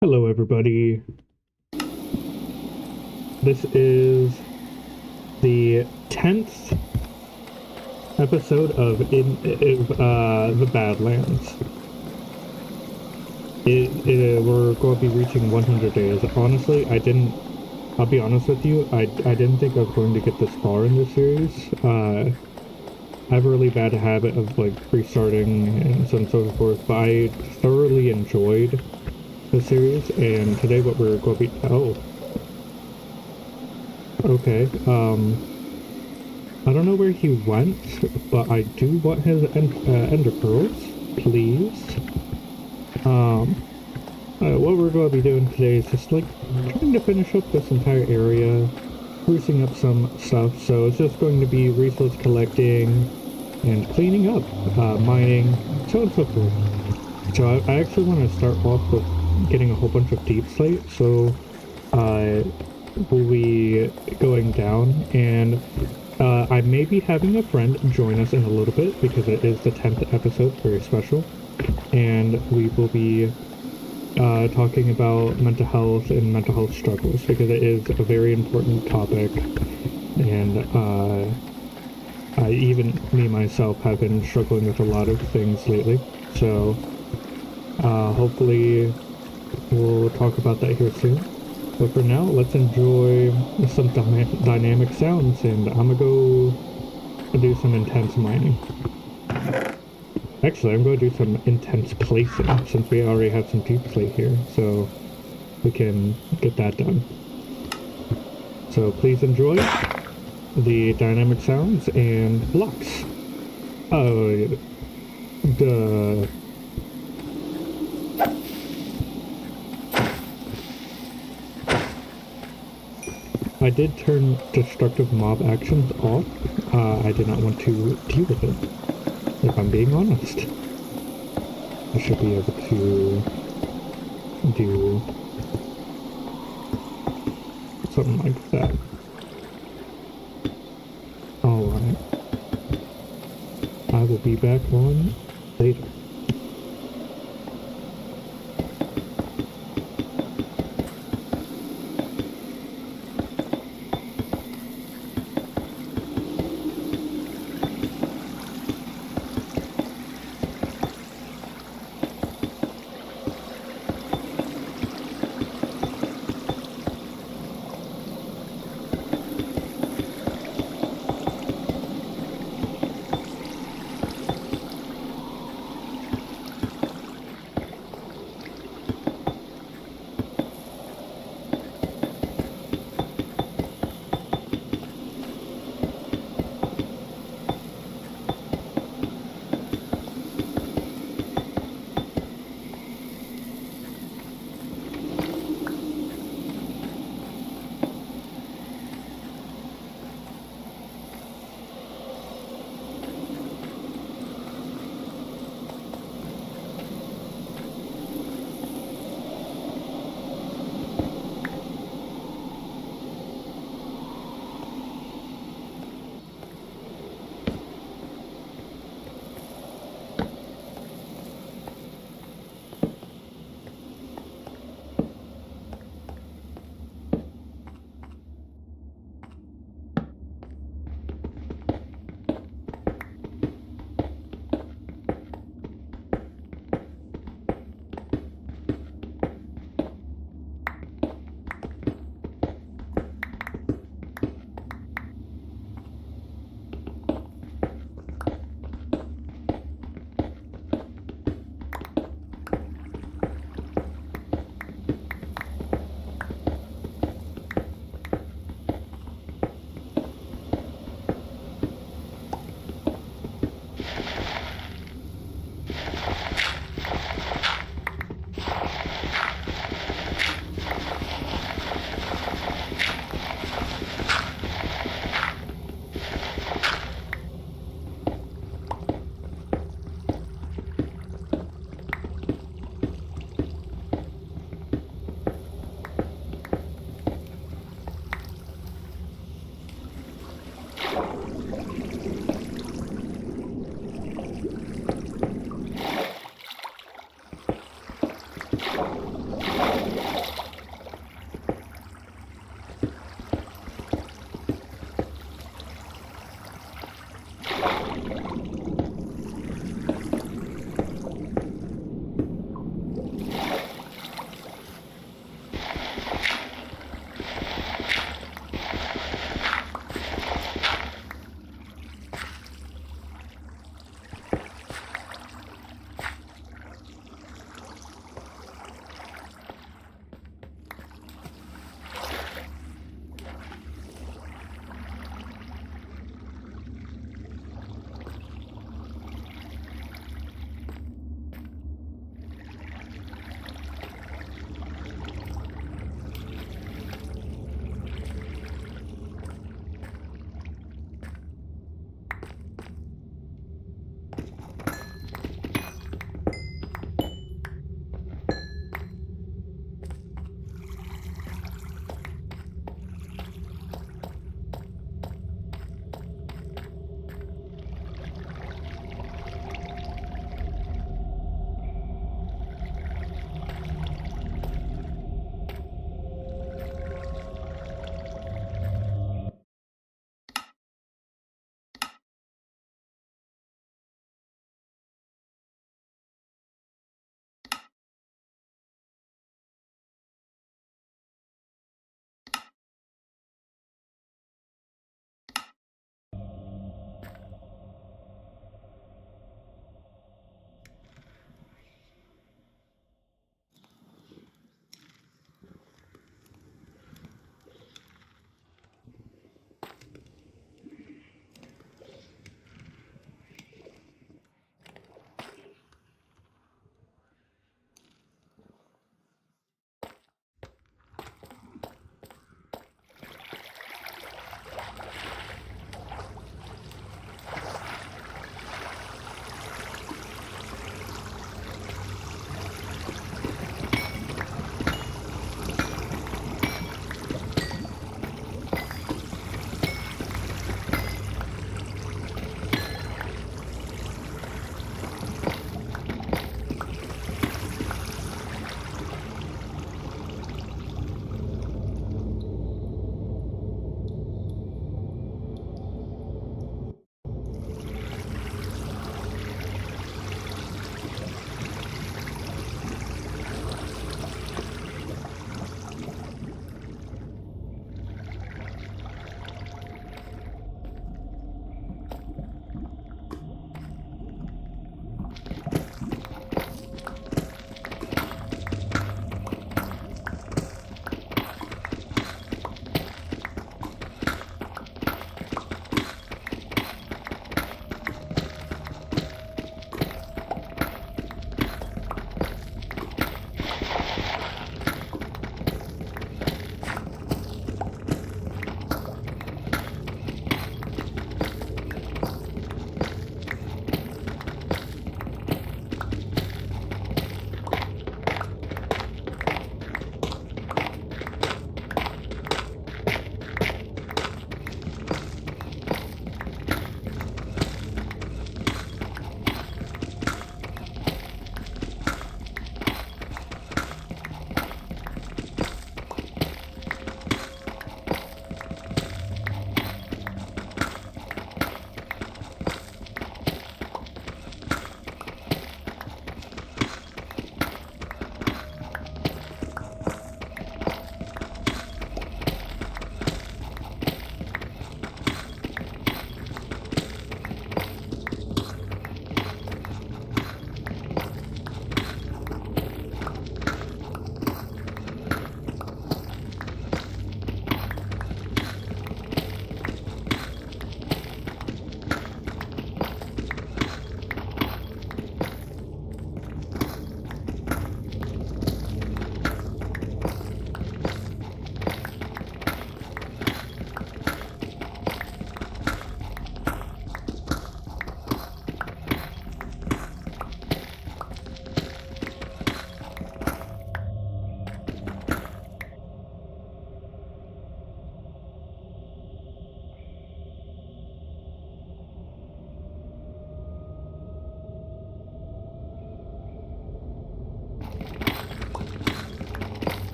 Hello, everybody. This is the 10th episode of the Badlands. We're going to be reaching 100 days. Honestly, I'll be honest with you, I didn't think I was going to get this far in this series. I have a really bad habit of, like, restarting and so on and so forth, but I thoroughly enjoyed the series, and today what we're going to be... Oh, okay. I don't know where he went, but I do want his ender pearls, please. What we're going to be doing today is just like trying to finish up this entire area, sprucing up some stuff. So it's just going to be resource collecting and cleaning up, mining, so on and so forth. So I actually want to start off with getting a whole bunch of deep slate. So we'll be going down, and I may be having a friend join us in a little bit because it is the 10th episode, very special, and we will be talking about mental health and mental health struggles because it is a very important topic, and even me myself have been struggling with a lot of things lately, so hopefully we'll talk about that here soon. But for now, let's enjoy some dynamic sounds, and I'm gonna go do some intense mining. Actually, I'm going to do some intense placing, since we already have some deep slate here, so we can get that done. So please enjoy the dynamic sounds and blocks. Oh, duh. I did turn destructive mob actions off. I did not want to deal with it, if I'm being honest. I should be able to do something like that. Alright. I will be back on later.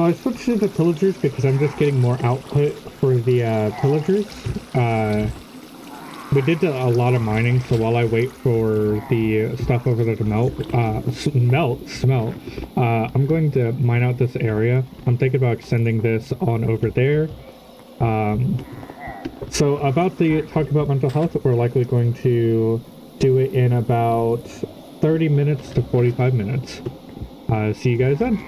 So I switched to the pillagers because I'm just getting more output for the pillagers. We did a lot of mining, so while I wait for the stuff over there to smelt, I'm going to mine out this area. I'm thinking about extending this on over there. Um, so talk about mental health, we're likely going to do it in about 30 minutes to 45 minutes. See you guys then.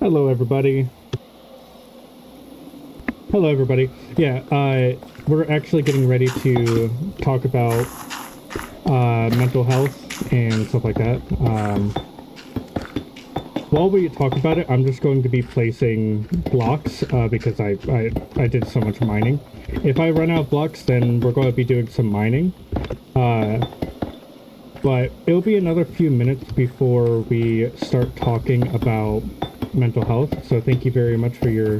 Hello, everybody. Hello, everybody. Yeah, we're actually getting ready to talk about mental health and stuff like that. While we talk about it, I'm just going to be placing blocks because I did so much mining. If I run out of blocks, then we're going to be doing some mining. But it'll be another few minutes before we start talking about mental health. So thank you very much for your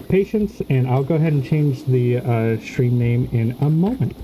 patience, and I'll go ahead and change the stream name in a moment.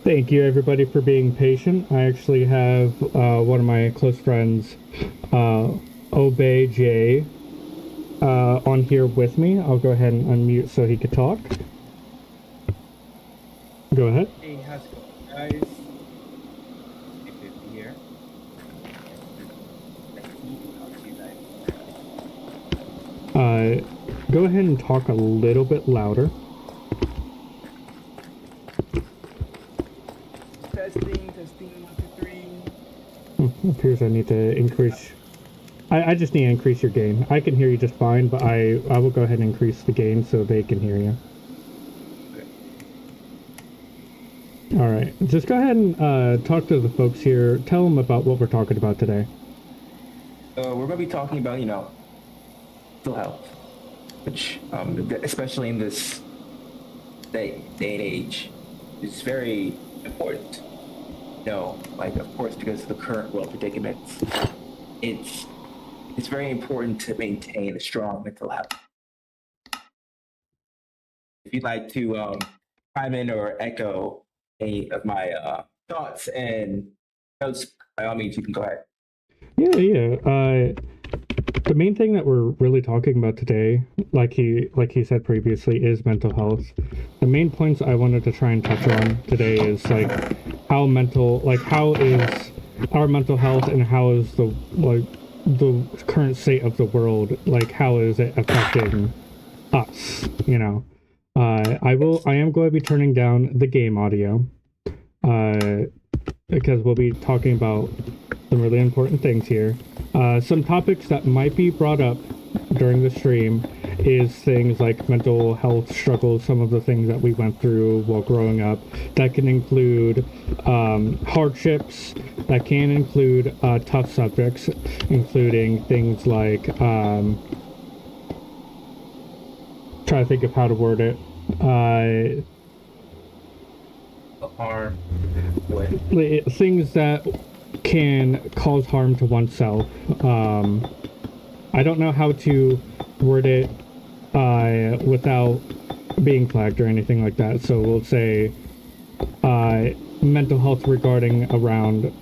Thank you, everybody, for being patient. I actually have one of my close friends, Obey J, on here with me. I'll go ahead and unmute so he could talk. Go ahead. Hey, how's it going, guys? Good to be here. Nice to talk to you guys. Go ahead and talk a little bit louder. Testing, 1, 2, 3. Appears I need to increase. I just need to increase your gain. I can hear you just fine, but I will go ahead and increase the gain so they can hear you. Okay. All right. Just go ahead and talk to the folks here. Tell them about what we're talking about today. We're going to be talking about, mental health, which, especially in this day and age, is very important. Of course, because of the current world predicaments, it's very important to maintain a strong mental health. If you'd like to chime in or echo any of my thoughts and notes, by all means, you can go ahead. Yeah. The main thing that we're really talking about today, like he said previously, is mental health. The main points I wanted to try and touch on today is how is our mental health and how is the current state of the world, how is it affecting us, I am going to be turning down the game audio because we'll be talking about some really important things here. Some topics that might be brought up during the stream is things like mental health struggles, some of the things that we went through while growing up. That can include hardships, that can include tough subjects, including things like, try to think of how to word it. Things that can cause harm to oneself. I don't know how to word it without being flagged or anything like that. So we'll say mental health regarding around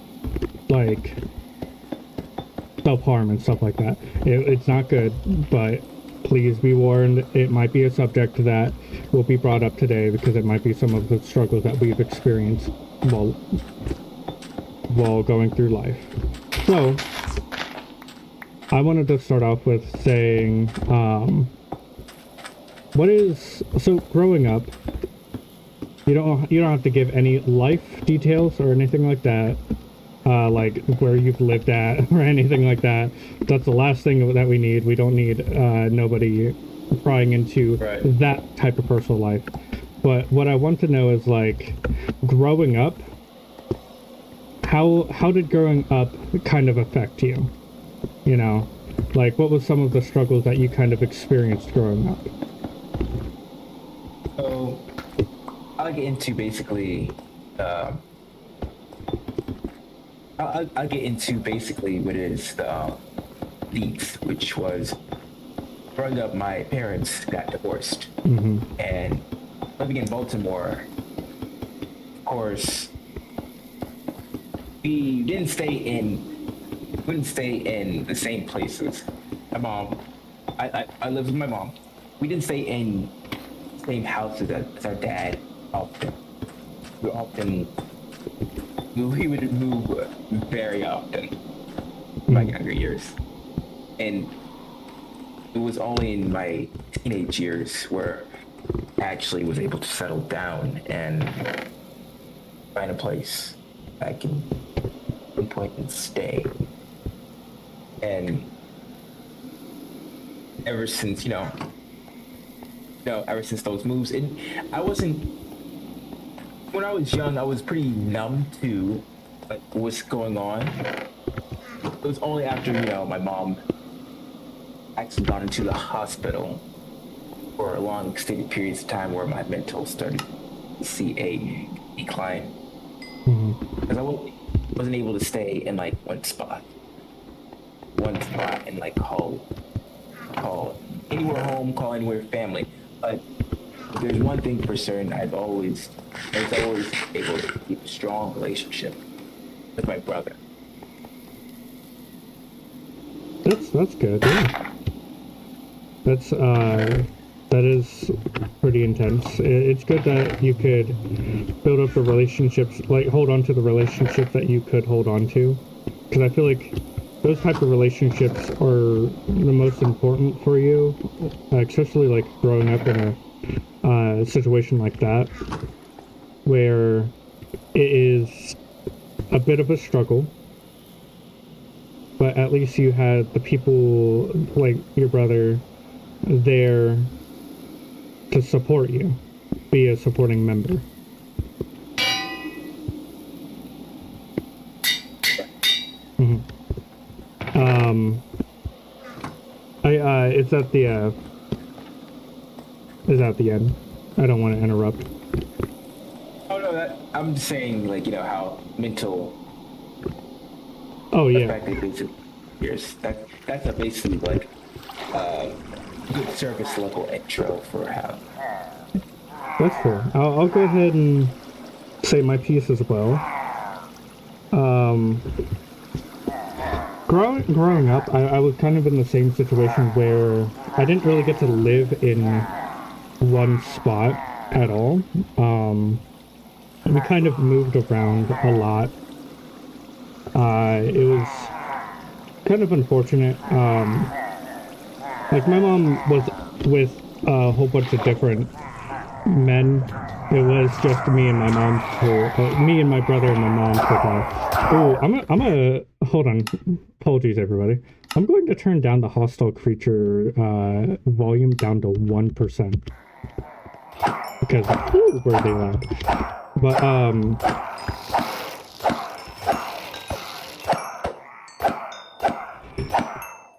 self-harm and stuff like that. It's not good, but please be warned, it might be a subject that will be brought up today because it might be some of the struggles that we've experienced while going through life. So, I wanted to start off with saying, growing up, you don't have to give any life details or anything like that, like where you've lived at or anything like that. That's the last thing that we need. We don't need nobody prying into that type of personal life. But what I want to know is growing up, how did growing up kind of affect you? What was some of the struggles that you kind of experienced growing up? So I'll get into basically I'll get into basically what is the leads, which was growing up. My parents got divorced, and living in Baltimore, of course, we didn't stay in the same places. My mom, I lived with my mom. We didn't stay in the same houses as our dad often. We would move very often in my younger years. And it was only in my teenage years where I actually was able to settle down and find a place I can pinpoint and stay. And ever since, ever since those moves, and when I was young, I was pretty numb to what's going on. It was only after, my mom actually gone into the hospital for long extended periods of time where my mental started to see a decline. Because I wasn't able to stay in one spot and call anywhere home, call anywhere family. But If there's one thing for certain, I was always able to keep a strong relationship with my brother. That's good. Yeah. That is pretty intense. It's good that you could build up the relationships, like hold on to the relationship that you could hold on to, because I feel like those type of relationships are the most important for you, especially like growing up in a situation like that, where it is a bit of a struggle, but at least you had the people like your brother there to support you, be a supporting member. Mm-hmm. It's at the is at the end. I don't want to interrupt. Oh no, I'm just saying, like, how mental Oh yeah. affected is years. That's a basically like good service level intro for how. That's fair. I'll go ahead and say my piece as well. Um, growing up, I was kind of in the same situation where I didn't really get to live in one spot at all. We kind of moved around a lot. It was kind of unfortunate. Like my mom was with a whole bunch of different men. It was just me and my mom me and my brother and my mom for that. Oh, I'm a hold on. Apologies, everybody. I'm going to turn down the hostile creature volume down to 1% because were they loud? But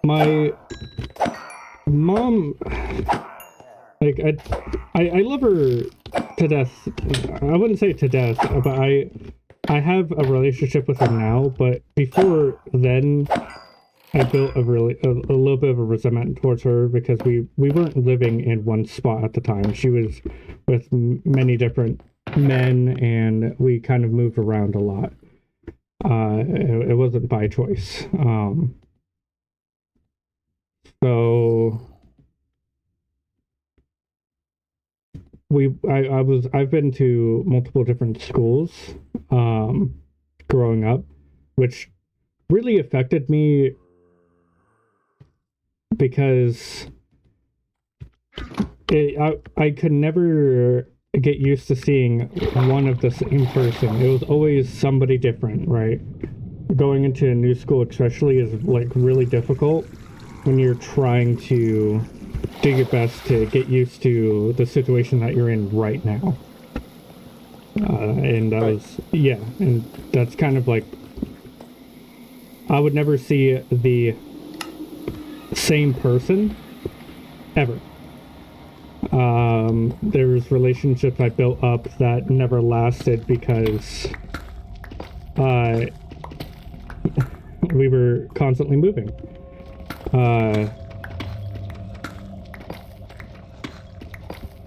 my mom, like I love her to death. I wouldn't say to death, but I have a relationship with her now. But before then, I built a little bit of a resentment towards her because we weren't living in one spot at the time. She was with many different men, and we kind of moved around a lot. It wasn't by choice. So I've been to multiple different schools growing up, which really affected me because I could never get used to seeing one of the same person. It was always somebody different, right? Going into a new school especially is like really difficult when you're trying to do your best to get used to the situation that you're in right now. And that was, yeah, and that's kind of like, I would never see the same person ever. There's relationships I built up that never lasted because we were constantly moving.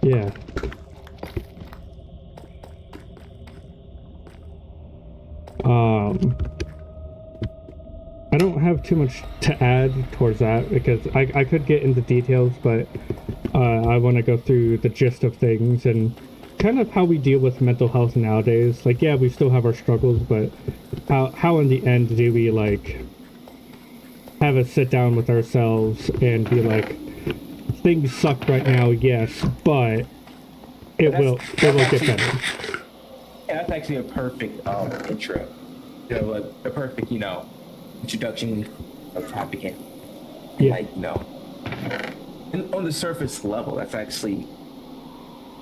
Yeah. I don't have too much to add towards that because I could get into details, but I want to go through the gist of things and kind of how we deal with mental health nowadays. Like, yeah, we still have our struggles, but how in the end do we like have a sit down with ourselves and be like, things suck right now, yes, but it will get better. Yeah, that's actually a perfect intro. A perfect, introduction of topic. And Yeah. like, and on the surface level, that's actually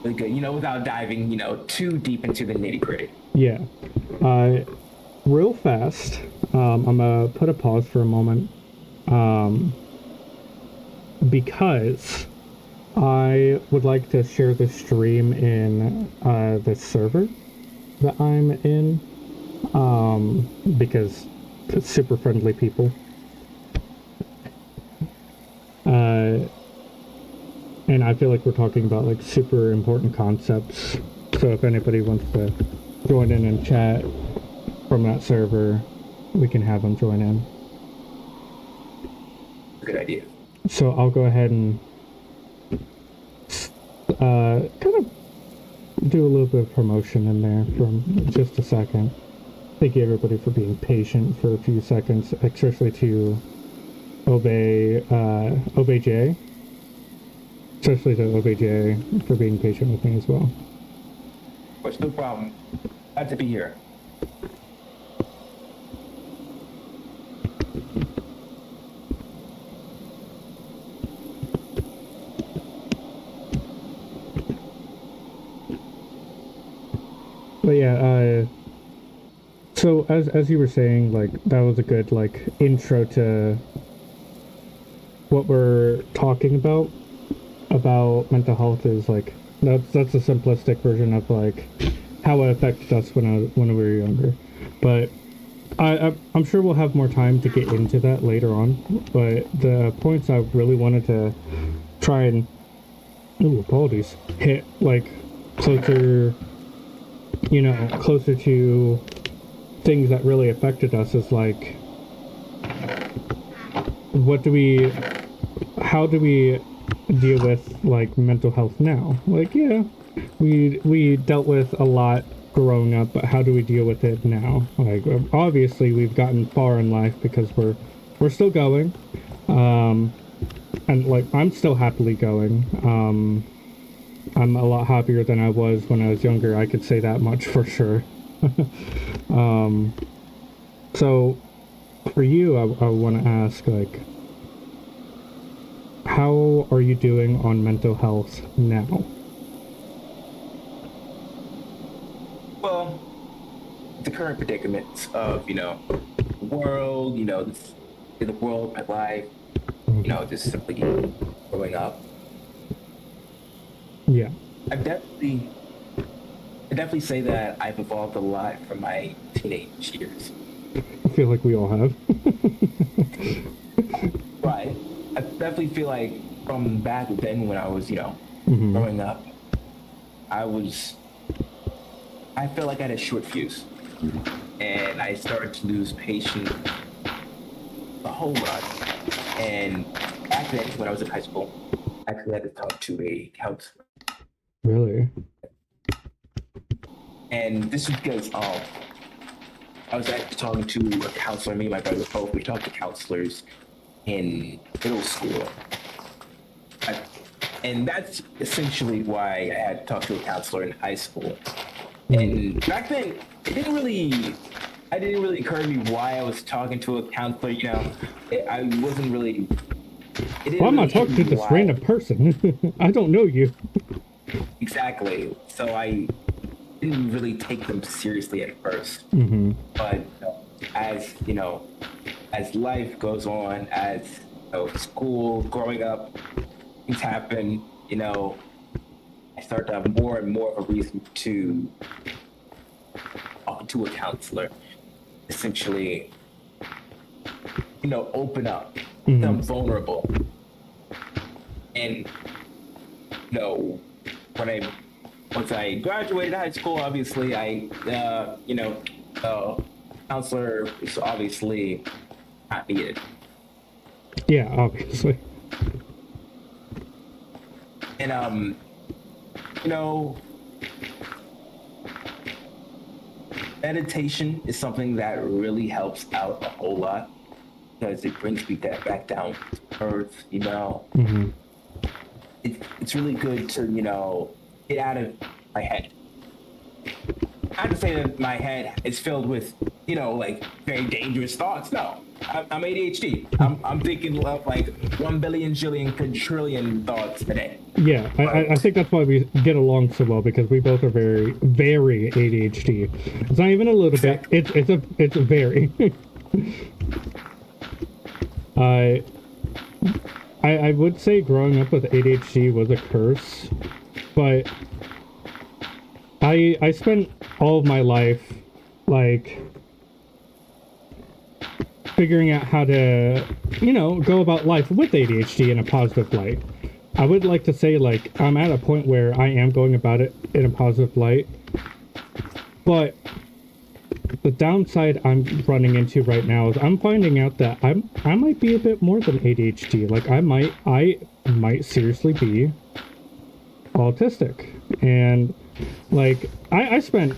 really good, without diving, too deep into the nitty gritty. Yeah. Real fast, I'm gonna put a pause for a moment. Because I would like to share the stream in the server that I'm in, because it's super friendly people. And And I feel like we're talking about like super important concepts. So if anybody wants to join in and chat from that server, we can have them join in. Good idea. So I'll go ahead and kind of do a little bit of promotion in there from just a second. Thank you everybody for being patient for a few seconds, especially to OBJ. Especially to OBJ for being patient with me as well. Of course, no problem. Glad to be here. But yeah, so as you were saying, like that was a good like intro to what we're talking about mental health. Is like that's a simplistic version of like how it affected us when we were younger. But I'm sure we'll have more time to get into that later on. But the points I really wanted to try and apologies, hit like closer, closer to things that really affected us is like, how do we deal with like mental health now? Like, yeah, we dealt with a lot growing up, but how do we deal with it now? Like, obviously we've gotten far in life because we're still going, and like I'm still happily going. I'm a lot happier than I was when I was younger. I could say that much for sure. So for you, I want to ask, like, how are you doing on mental health now? Well, the current predicaments of, the world, the world, my life, just simply growing up. Yeah. I definitely say that I've evolved a lot from my teenage years. I feel like we all have. Right. I definitely feel like from back then when I was, growing up, I felt like I had a short fuse. And I started to lose patience a whole lot. And back then, when I was in high school, I actually had to talk to a counselor. Really? And this is because I was actually talking to a counselor. Me and my brother both. We talked to counselors in middle school, and that's essentially why I had to talk to a counselor in high school. And back then, it didn't really occur to me why I was talking to a counselor. I wasn't really. Well, I'm not talking to this random person. I don't know you. Exactly. So I didn't really take them seriously at first. But as life goes on, as school, growing up, things happen. I start to have more and more of a reason to talk to a counselor. Essentially, open up, become vulnerable, and once I graduated high school, obviously counselor is obviously not needed. Yeah, obviously. And meditation is something that really helps out a whole lot because it brings me back down to earth. It's really good to get out of my head. Not to say that my head is filled with like very dangerous thoughts. No, I'm ADHD. I'm thinking of like 1 billion jillion quadrillion thoughts a day. Yeah, I think that's why we get along so well, because we both are very, very ADHD. It's not even a little Exactly. bit. It's a very. I would say growing up with ADHD was a curse, but I spent all of my life like figuring out how to go about life with ADHD in a positive light. I would like to say, like, I'm at a point where I am going about it in a positive light, but the downside I'm running into right now is I'm finding out that I might be a bit more than ADHD. Like, I might seriously be autistic. And like, I spent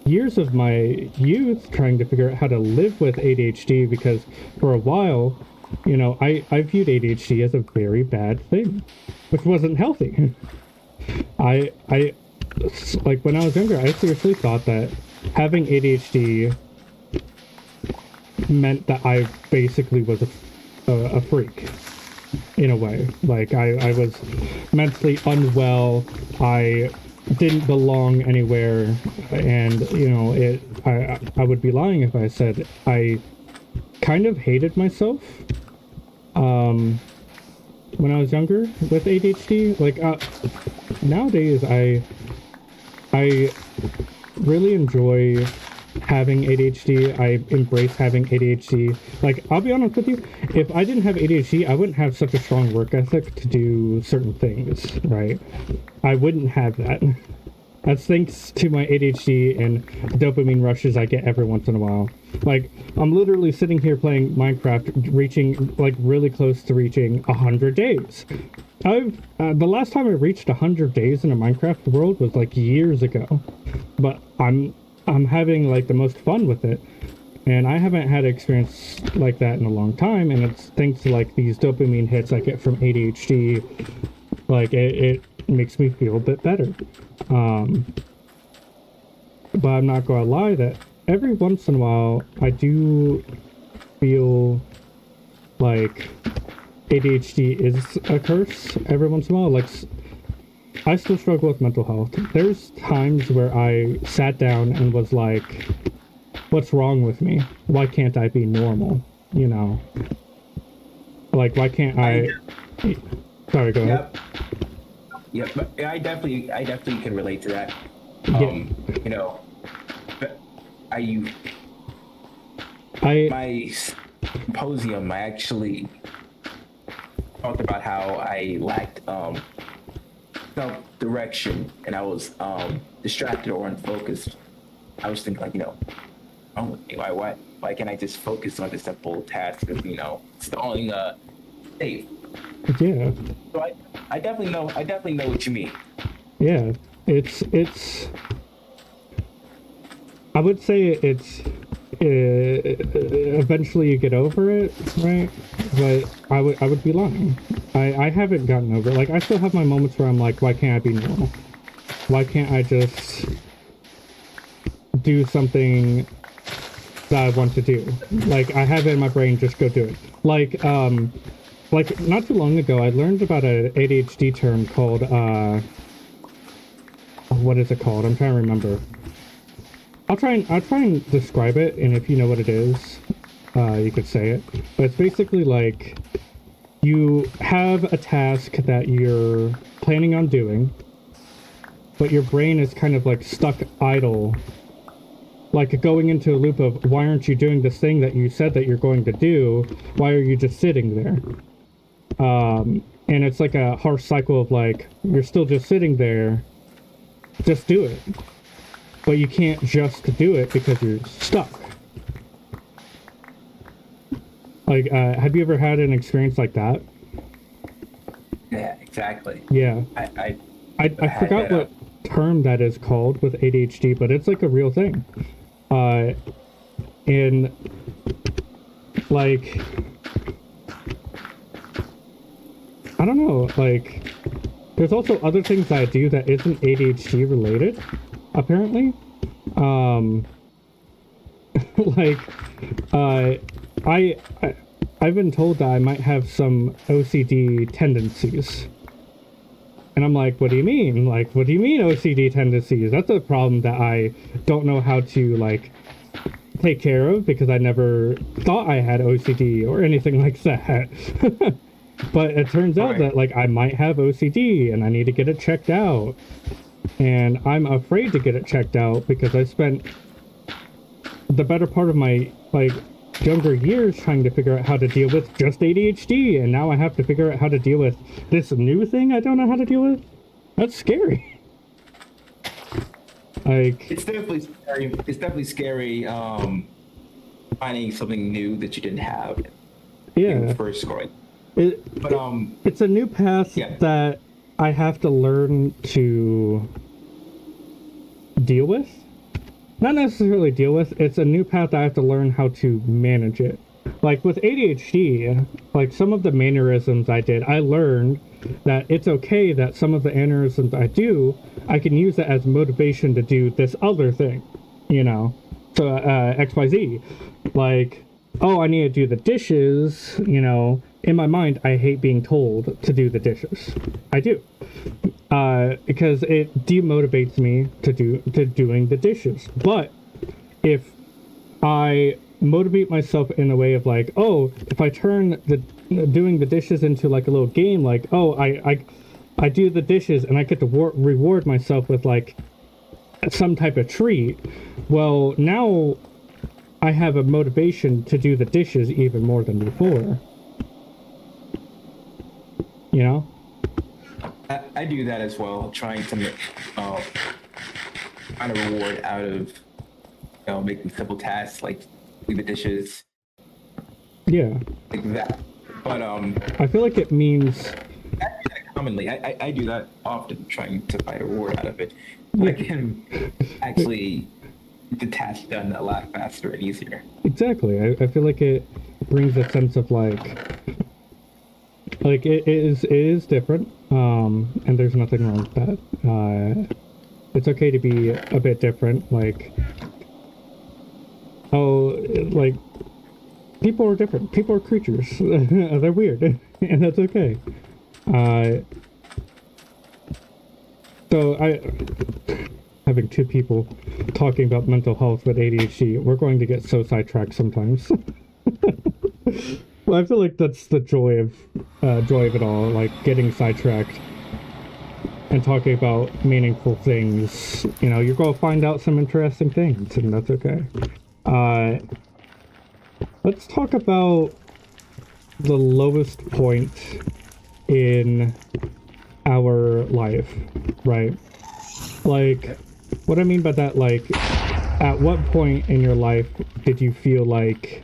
years of my youth trying to figure out how to live with ADHD, because for a while, you know, I viewed ADHD as a very bad thing, which wasn't healthy. I like, when I was younger, I seriously thought that having ADHD meant that I basically was a freak in a way. Like, I was mentally unwell. I didn't belong anywhere, and you know, I would be lying if I said I kind of hated myself when I was younger with ADHD. Like, nowadays I really enjoy having ADHD. I embrace having ADHD. Like, I'll be honest with you, if I didn't have ADHD, I wouldn't have such a strong work ethic to do certain things, right? I wouldn't have that. That's thanks to my ADHD and dopamine rushes I get every once in a while. Like, I'm literally sitting here playing Minecraft, reaching, like, really close to reaching 100 days. The last time I reached 100 days in a Minecraft world was, like, years ago. But I'm having, like, the most fun with it. And I haven't had an experience like that in a long time, and it's thanks to, like, these dopamine hits I get from ADHD. Like, it makes me feel a bit better. But I'm not gonna lie that every once in a while I do feel like ADHD is a curse every once in a while. Like, I still struggle with mental health. There's times where I sat down and was like, what's wrong with me? Why can't I be normal? You know? Like, why can't I... Sorry, go ahead. Yep, but I definitely can relate to that. Yeah. You know, my symposium, I actually talked about how I lacked self-direction, and I was distracted or unfocused. I was thinking, like, you know, wrong with me? Why can't I just focus on the simple task of, you know, installing a safe? Yeah. So I definitely know what you mean. Yeah, it's. I would say it's. Eventually you get over it, right? But I would be lying. I haven't gotten over it. Like, I still have my moments where I'm like, why can't I be normal? Why can't I just do something that I want to do? Like, I have it in my brain, just go do it. Like, not too long ago, I learned about an ADHD term called, what is it called? I'm trying to remember. I'll try and describe it, and if you know what it is, you could say it. But it's basically like, you have a task that you're planning on doing, but your brain is kind of like stuck idle, like going into a loop of, why aren't you doing this thing that you said that you're going to do? Why are you just sitting there? And it's like a harsh cycle of, like, you're still just sitting there, just do it. But you can't just do it because you're stuck. Like, have you ever had an experience like that? Yeah, exactly. Yeah. I forgot what term that is called with ADHD, but it's like a real thing. And like, I don't know, like, there's also other things that I do that isn't ADHD related, apparently. Like, I've been told that I might have some OCD tendencies. And I'm like, what do you mean? Like, what do you mean OCD tendencies? That's a problem that I don't know how to, like, take care of, because I never thought I had OCD or anything like that. But it turns out that, like, I might have OCD and I need to get it checked out. And I'm afraid to get it checked out because I spent the better part of my, like, younger years trying to figure out how to deal with just ADHD, and now I have to figure out how to deal with this new thing I don't know how to deal with. That's scary. Like, It's definitely scary. It's definitely scary. Finding something new that you didn't have when you yeah, were first growing. it, But it's a new path yeah. that I have to learn to deal with. Not necessarily deal with, it's a new path I have to learn how to manage it. Like with ADHD, like some of the mannerisms I did, I learned that it's okay that some of the mannerisms I do, I can use it as motivation to do this other thing, you know? So, XYZ. Like, oh, I need to do the dishes, you know? In my mind, I hate being told to do the dishes. I do. Because it demotivates me to doing the dishes. But if I motivate myself in a way of like, oh, if I turn the doing the dishes into like a little game, like, oh, I do the dishes and I get to reward myself with like some type of treat. Well, now I have a motivation to do the dishes even more than before. You know? I do that as well, trying to find a reward out of making simple tasks like do the dishes, Yeah. like that. But I feel like it means commonly, I do that often, trying to find a reward out of it. yeah, I can actually get the task done a lot faster and easier. exactly. I feel like it brings a sense of like it is different. And there's nothing wrong with that. It's okay to be a bit different. Like, oh, like people are different. People are creatures. They're weird, and that's okay. Uh, so having two people talking about mental health with ADHD, we're going to get so sidetracked sometimes. Well, I feel like that's the joy of it all, like getting sidetracked and talking about meaningful things. You know, you're going to find out some interesting things, and that's okay. Uh, let's talk about the lowest point in our life, right? Like, what I mean by that, like, at what point in your life did you feel like,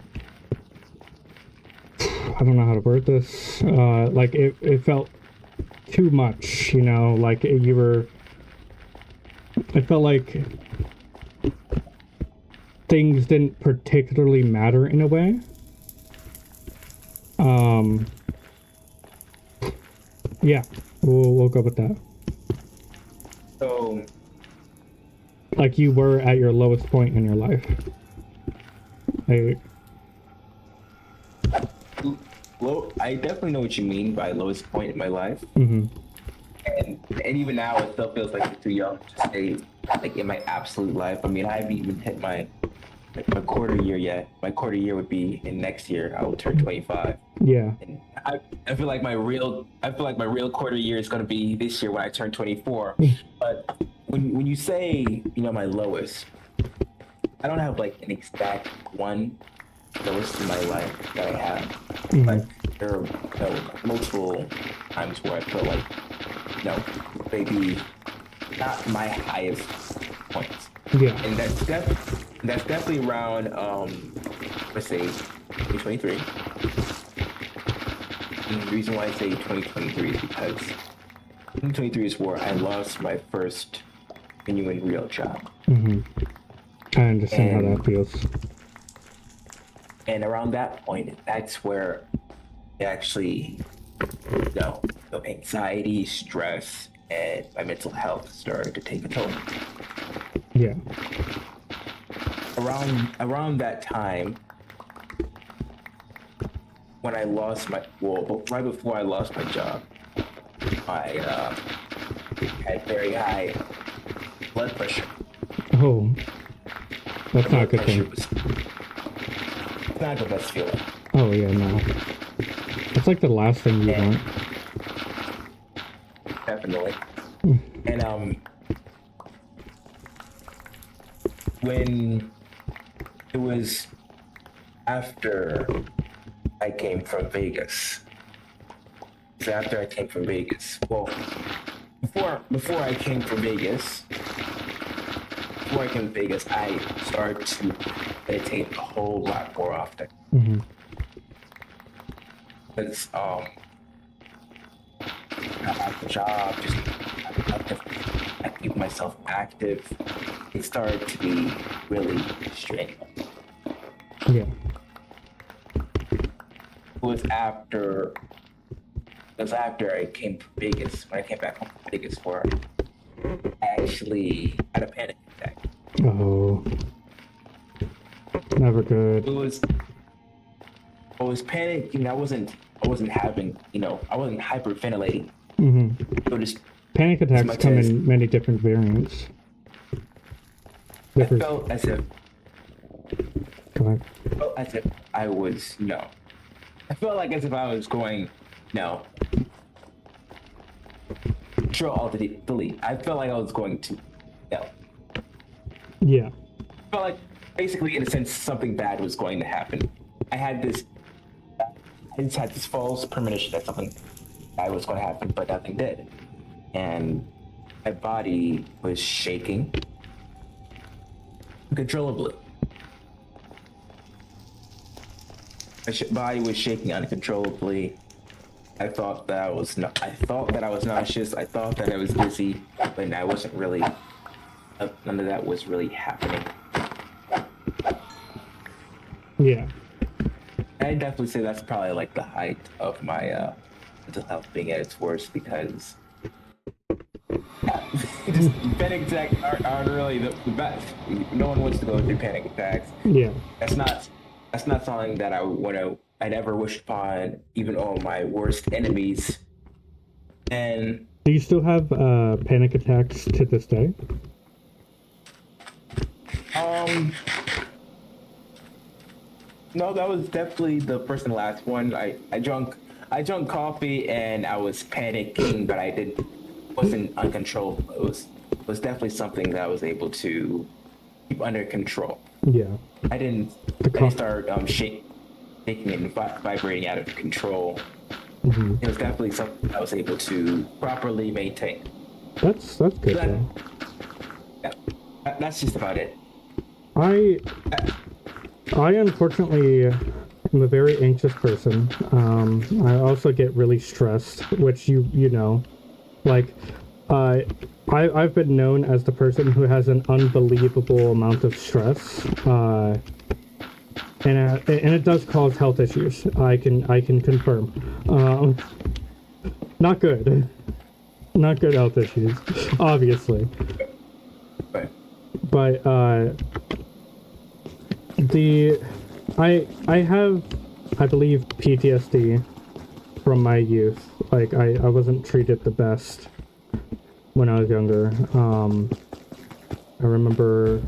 I don't know how to word this, like it felt too much, you know, like you were, it felt like things didn't particularly matter in a way. Yeah, we'll go with that. So, Like you were at your lowest point in your life. I, I definitely know what you mean by lowest point in my life. mm-hmm. And even now, it still feels like it's too young to say, like, in my absolute life. I mean, I haven't even hit my quarter year yet. My quarter year would be in next year. I will turn 25. Yeah. And I feel like my real quarter year is going to be this year when I turn 24. But when you say, you know, my lowest, I don't have like an exact one lowest in my life that I have. Mm-hmm. But there are, you know, multiple times where I feel like, you know, maybe not my highest points. Yeah. And that's definitely around let's say 2023. And the reason why I say 2023 is because 2023 is where I lost my first genuine real job. Mm-hmm. I understand how And that feels. and around that point, that's where it actually, you know, the anxiety, stress, and my mental health started to take a toll. Yeah. Around that time, when I lost my, well, right before I lost my job, I had very high blood pressure. Oh, that's not a Blood good pressure thing. was not the best feeling. Oh yeah, no. That's like the last thing you want. Definitely. And when it was after I came from Vegas. It's after I came from Vegas. Well, before I came from Vegas, I started to meditate a whole lot more often. Mm-hmm. Because at the job, just I keep myself active. It started to be really strenuous. Yeah. It was after I came to Vegas, when I came back home from Vegas, where I actually had a panic attack. Oh. Never good. I was panicking. I wasn't having, I wasn't hyperventilating. Mm-hmm. So just Panic attacks come in many different variants. I felt as if Go ahead. I was, I felt like as if I was going, Control Alt Delete. I felt like I was going to, Yeah. I felt like basically, in a sense, something bad was going to happen. I just had this false premonition that something bad was going to happen, but nothing did. And my body was shaking uncontrollably. My body was shaking uncontrollably. I thought that I was nauseous. I thought that I was dizzy, but I wasn't really. None of that was really happening. Yeah. I definitely say that's probably like the height of my mental health being at its worst, because just panic attacks aren't really the best. No one wants to go through panic attacks. Yeah. That's not something that I'd ever wish upon even all my worst enemies. And Do you still have panic attacks to this day? No, that was definitely the first and last one. I drunk coffee and I was panicking, but wasn't uncontrollable. It was definitely something that I was able to keep under control. Yeah. I didn't start shaking and vibrating out of control. Mm-hmm. It was definitely something I was able to properly maintain. That's good. That's just about it. I unfortunately am a very anxious person. I also get really stressed, which you know, like, I've been known as the person who has an unbelievable amount of stress, and it does cause health issues. I can confirm. Not good health issues, obviously. Right. But I have, I believe, PTSD from my youth. Like, I wasn't treated the best when I was younger. I remember,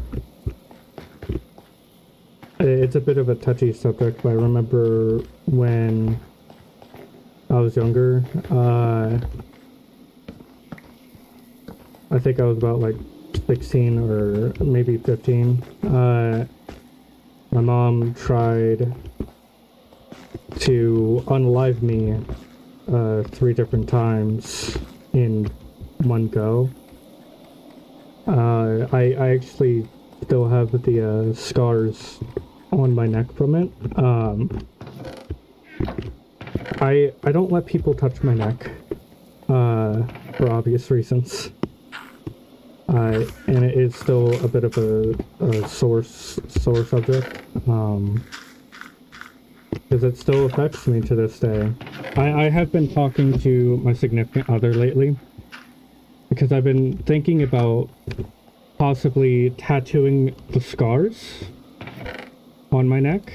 it's a bit of a touchy subject, but I remember when I was younger, I think I was about like 16 or maybe 15. My mom tried to unalive me 3 different times in one go. I actually still have the scars on my neck from it. I don't let people touch my neck for obvious reasons. And it is still a bit of a sore subject, because it still affects me to this day. I have been talking to my significant other lately, because I've been thinking about possibly tattooing the scars on my neck,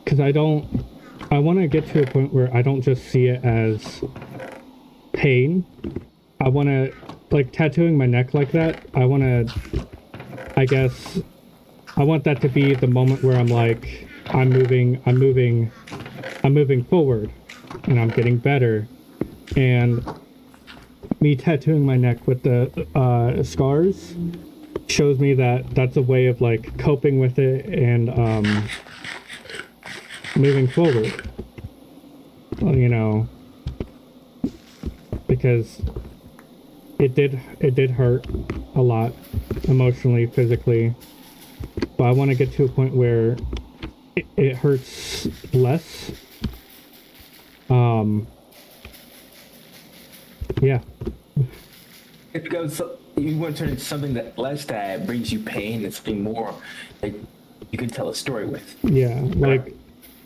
because I want to get to a point where I don't just see it as pain. I want to, like, tattooing my neck like that, I want that to be the moment where I'm like, I'm moving forward, and I'm getting better. And me tattooing my neck with the scars shows me that that's a way of like coping with it and moving forward. You know, because it did hurt a lot emotionally, physically, but I want to get to a point where it hurts less. Yeah. It goes. You want to turn into something that less that brings you pain and something more like you can tell a story with. Yeah, like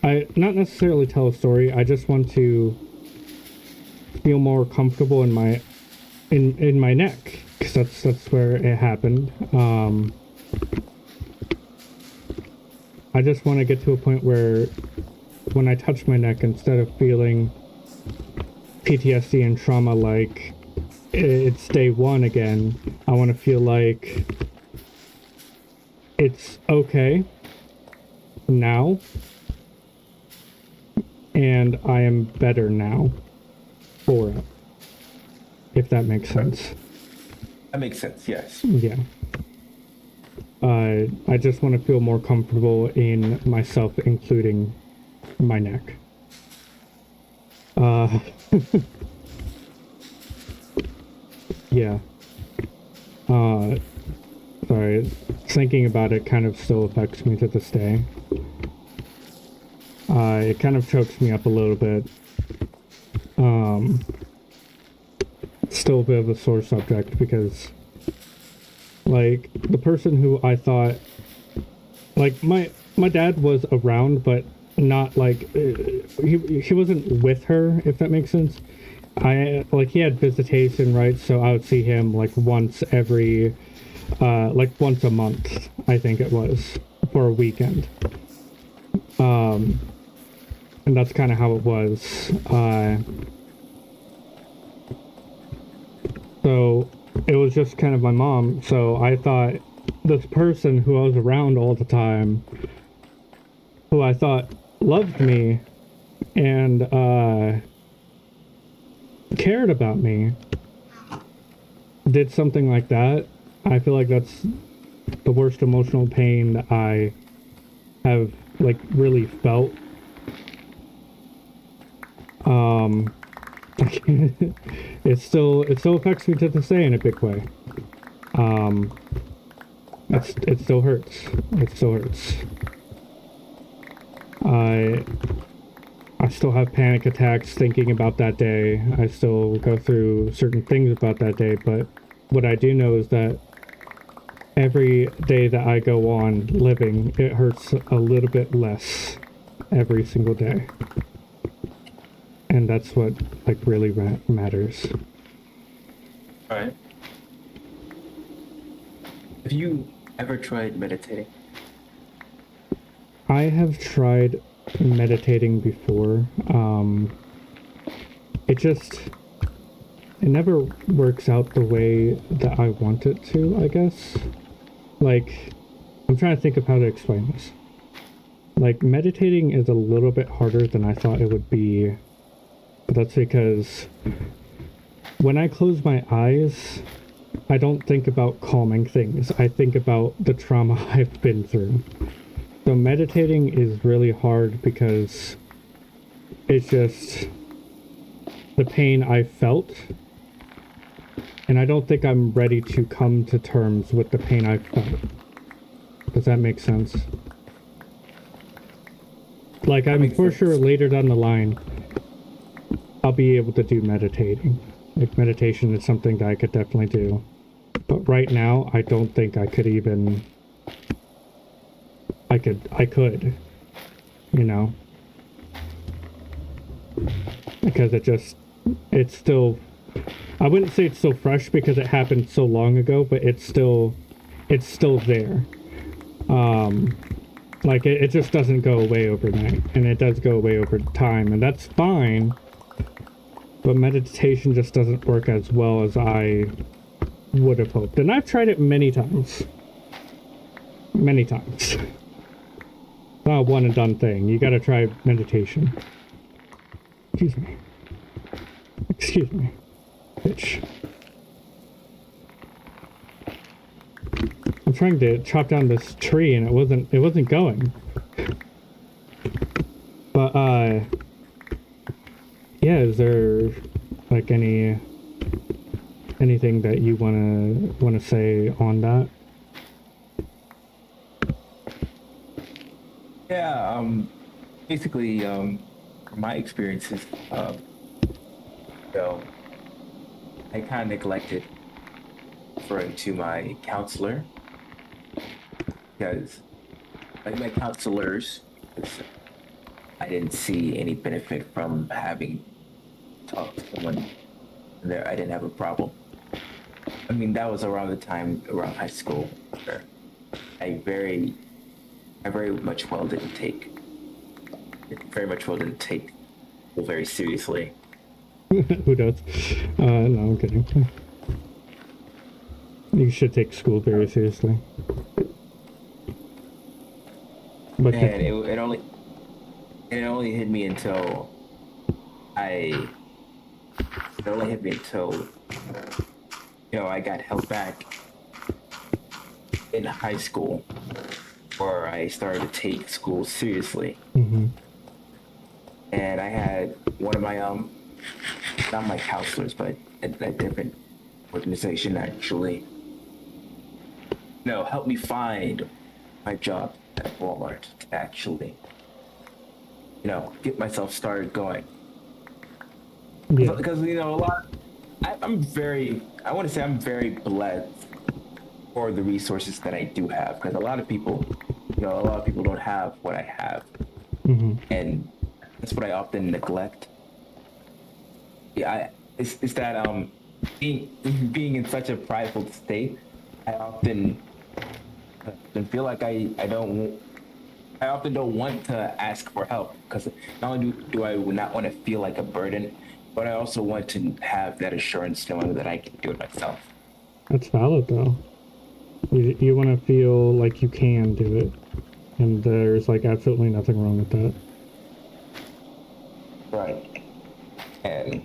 I not necessarily tell a story. I just want to feel more comfortable in my in my neck because that's where it happened. I just want to get to a point where when I touch my neck, instead of feeling PTSD and trauma like it's day one again, I want to feel like it's okay now and I am better now for it, if that makes sense. That makes sense. Yes. Yeah. I just want to feel more comfortable in myself, including my neck. Yeah. Sorry. Thinking about it kind of still affects me to this day. It kind of chokes me up a little bit. Still a bit of a sore subject because, like, the person who I thought, like, my dad was around, but not like he wasn't with her, if that makes sense. He had visitation, right? So I would see him like once every like once a month, I think it was, for a weekend. And that's kind of how it was. So it was just kind of my mom. So I thought this person who I was around all the time, who I thought loved me and cared about me, did something like that. I feel like that's the worst emotional pain that I have like really felt. It still affects me to this day in a big way. It still hurts. It still hurts. I still have panic attacks thinking about that day. I still go through certain things about that day, but what I do know is that every day that I go on living, it hurts a little bit less every single day. And that's what like really matters. All right. Have you ever tried meditating? I have tried meditating before. It never works out the way that I want it to, I guess. Like, I'm trying to think of how to explain this. Like, meditating is a little bit harder than I thought it would be. But that's because when I close my eyes, I don't think about calming things. I think about the trauma I've been through. So meditating is really hard because it's just the pain I felt. And I don't think I'm ready to come to terms with the pain I felt. Does that make sense? Like, I'm for sure later down the line, I'll be able to do meditating. Like, meditation is something that I could definitely do. But right now, I don't think I could even... I could, you know? Because it's still... I wouldn't say it's still fresh because it happened so long ago, but it's still there. Like, it just doesn't go away overnight, and it does go away over time, and that's fine. But meditation just doesn't work as well as I would have hoped. And I've tried it many times. Many times. Not a one and done thing. You gotta try meditation. Excuse me. Excuse me. Bitch. I'm trying to chop down this tree and it wasn't going. But yeah, is there like anything that you wanna say on that? Yeah, basically, from my experiences, you know, I kind of neglected referring to my counselor because, like, my counselors, I didn't see any benefit from having talked to someone there. I didn't have a problem. I mean, that was around the time around high school where I very, I very much well didn't take, very much well didn't take school very seriously. Who does? No, I'm kidding. You should take school very seriously. But And it only hit me until I, it only hit me until, I got held back in high school where I started to take school seriously. mm-hmm. And I had one of my, not my counselors, but a different organization actually, helped me find my job at Walmart to actually, get myself started going. Yeah. Because, a lot, I want to say I'm very blessed for the resources that I do have. Because a lot of people, a lot of people don't have what I have. Mm-hmm. And that's what I often neglect. Yeah, it's that being in such a prideful state, I often feel like I often don't want to ask for help because not only do I not want to feel like a burden, but I also want to have that assurance knowing that I can do it myself. That's valid though. You want to feel like you can do it, and there's like absolutely nothing wrong with that. Right. And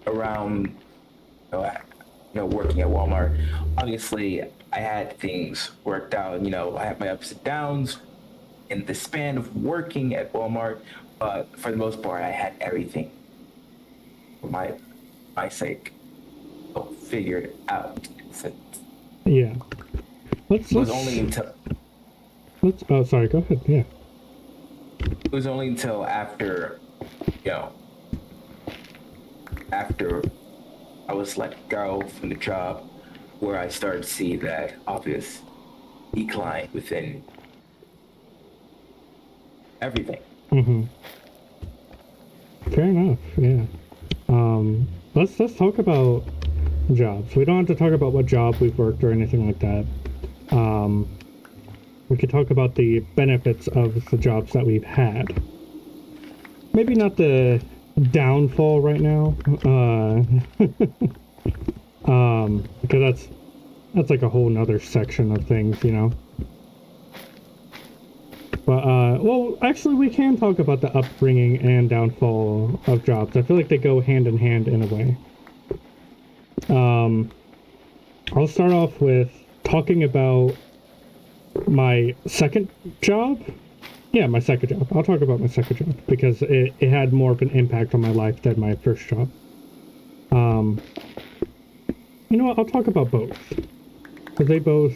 around working at Walmart, obviously I had things worked out. I had my ups and downs in the span of working at Walmart, but for the most part, I had everything for my sake figured out. So Yeah. it was only until Oh, sorry. Go ahead. Yeah. it was only until after you know after I was let go from the job where I started to see that obvious decline within everything. Mm-hmm. Fair enough. Yeah. Let's talk about jobs. We don't have to talk about what job we've worked or anything like that. We could talk about the benefits of the jobs that we've had. Maybe not the downfall right now, because that's like a whole nother section of things, But well, actually, we can talk about the upbringing and downfall of jobs. I feel like they go hand in hand in a way. I'll start off with talking about my second job. Yeah, my second job. I'll talk about my second job because it had more of an impact on my life than my first job. You know what? I'll talk about both. Because they both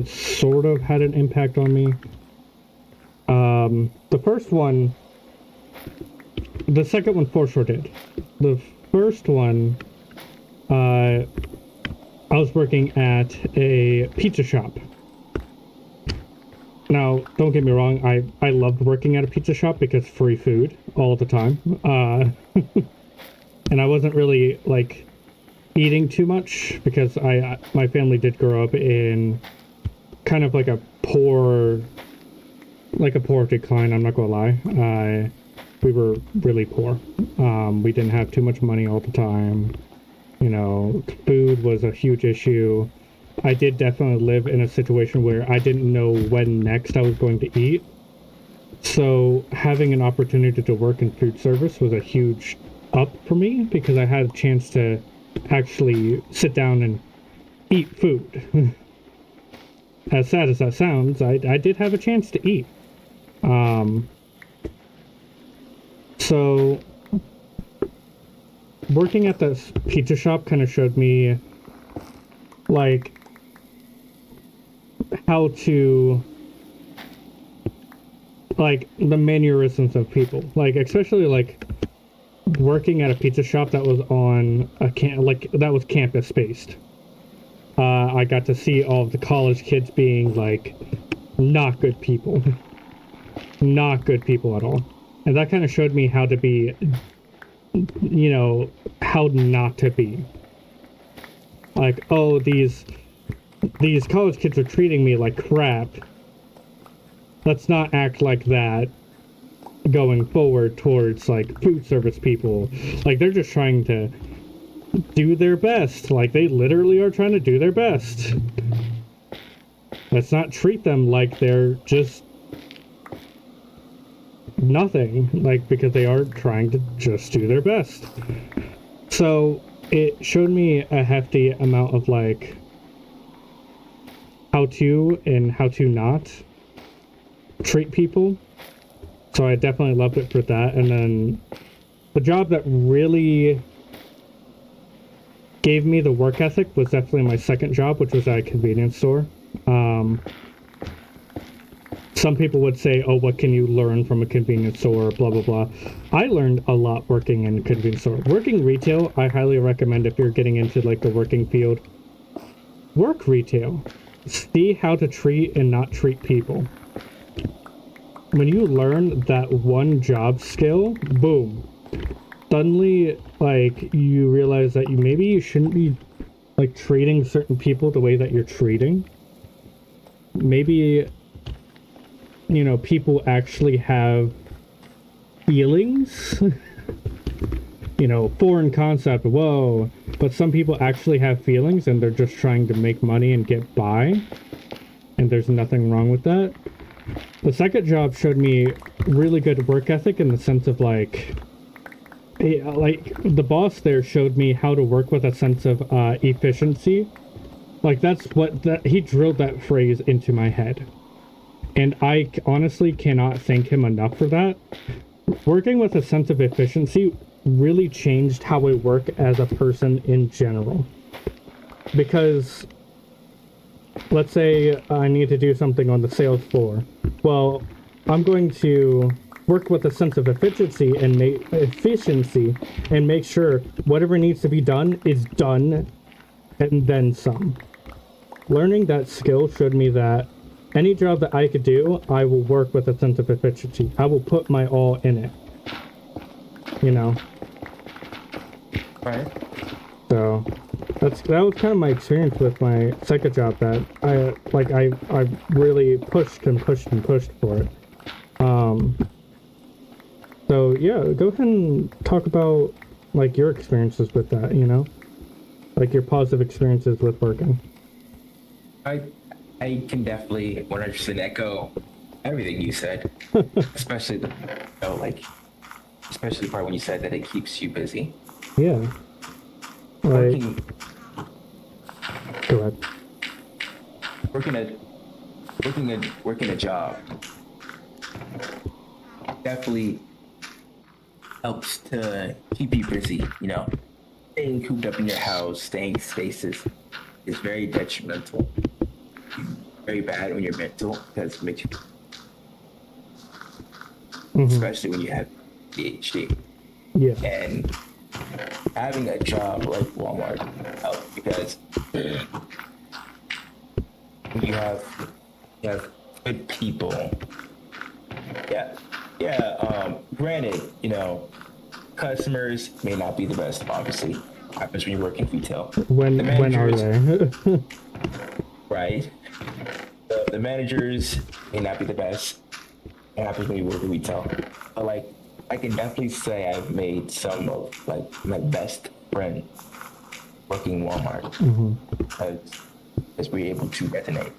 sort of had an impact on me. The first one, the second one for sure did. The first one, I was working at a pizza shop. Now, don't get me wrong, I loved working at a pizza shop because free food all the time. And I wasn't really, like, eating too much because my family did grow up in kind of like a poor decline, I'm not gonna lie. We were really poor. We didn't have too much money all the time. Food was a huge issue. I did definitely live in a situation where I didn't know when next I was going to eat. So having an opportunity to work in food service was a huge up for me because I had a chance to actually sit down and eat food. As sad as that sounds, I did have a chance to eat. Um, so working at this pizza shop kind of showed me like how to like the mannerisms of people, like especially like working at a pizza shop that was on a that was campus based. I got to see all of the college kids being like not good people, not good people at all, and that kind of showed me how to be, you know, how not to be. Like, oh, these college kids are treating me like crap. Let's not act like that going forward towards like food service people. Like they're just trying to do their best. Like they literally are trying to do their best. Let's not treat them like they're just nothing, like because they are trying to just do their best. So it showed me a hefty amount of like how to and how to not treat people. So I definitely loved it for that. And then the job that really gave me the work ethic was definitely my second job, which was at a convenience store. Some people would say, oh, what can you learn from a convenience store, blah, blah, blah. I learned a lot working in a convenience store. Working retail, I highly recommend if you're getting into like the working field. Work retail. See how to treat and not treat people. When you learn that one job skill, boom. Suddenly, like, you realize that maybe you shouldn't be, like, treating certain people the way that you're treating. Maybe, you know, people actually have feelings. You know, foreign concept, whoa. But some people actually have feelings and they're just trying to make money and get by. And there's nothing wrong with that. The second job showed me really good work ethic in the sense of like the boss there showed me how to work with a sense of efficiency. Like that's what he drilled that phrase into my head. And I honestly cannot thank him enough for that. Working with a sense of efficiency really changed how I work as a person in general. Because let's say I need to do something on the sales floor. Well, I'm going to work with a sense of efficiency and make sure whatever needs to be done is done and then some. Learning that skill showed me that any job that I could do, I will work with a sense of efficiency. I will put my all in it. You know? Right. So that was kind of my experience with my second job that I really pushed and pushed and pushed for it. So yeah, go ahead and talk about like your experiences with that, you know? Like your positive experiences with working. I can definitely 100% echo everything you said, especially especially the part when you said that it keeps you busy. Yeah. Like, go ahead. Working a job definitely helps to keep you busy, you know. Staying cooped up in your house, staying stasis is very detrimental. Very bad when you're mental because it makes you, especially when you have PhD. Yeah. And having a job like Walmart helps because you have good people. Granted, you know, customers may not be the best. Obviously, happens when you work in retail. When are they? Right. The managers may not be the best. It happens when you work in retail. But like, I can definitely say I've made some of like my best friends working Walmart as we're able to resonate.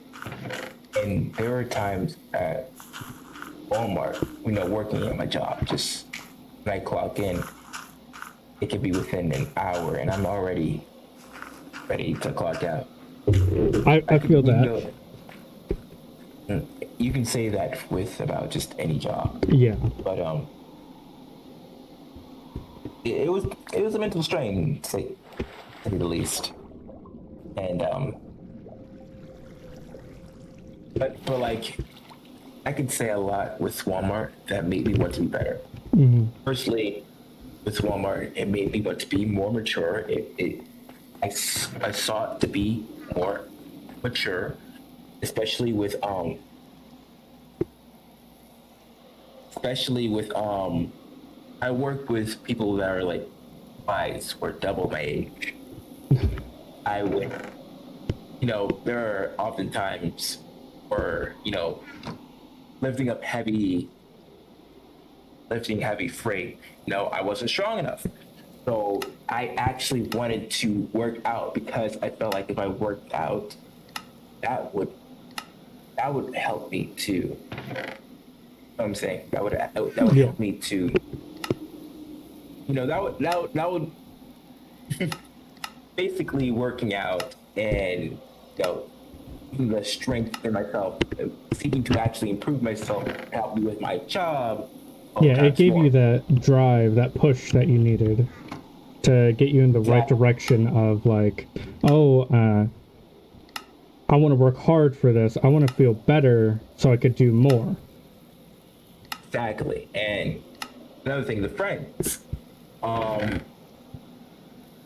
And there were times at Walmart, you know, working at my job, just when I clock in, it could be within an hour, and I'm already ready to clock out. I feel that. You can say that with about just any job, Yeah. but it was a mental strain, to say the least, and but like I could say a lot with Walmart that made me want to be better. Hmm. Firstly, with Walmart, it made me want to be more mature. I sought to be more mature, especially with I work with people that are like twice or double my age. I would, there are oftentimes where, lifting up heavy, lifting heavy freight, I wasn't strong enough. So I actually wanted to work out because I felt like if I worked out, that would help me to. You know what I'm saying that would Yeah. help me to. That would basically working out and the strength in myself, seeking to actually improve myself, help me with my job. Yeah, it Times gave you more. that drive, that push that you needed to get you in the right Exactly. direction of like, oh, I want to work hard for this. I want to feel better so I could do more. Exactly. And another thing, the friends. Um,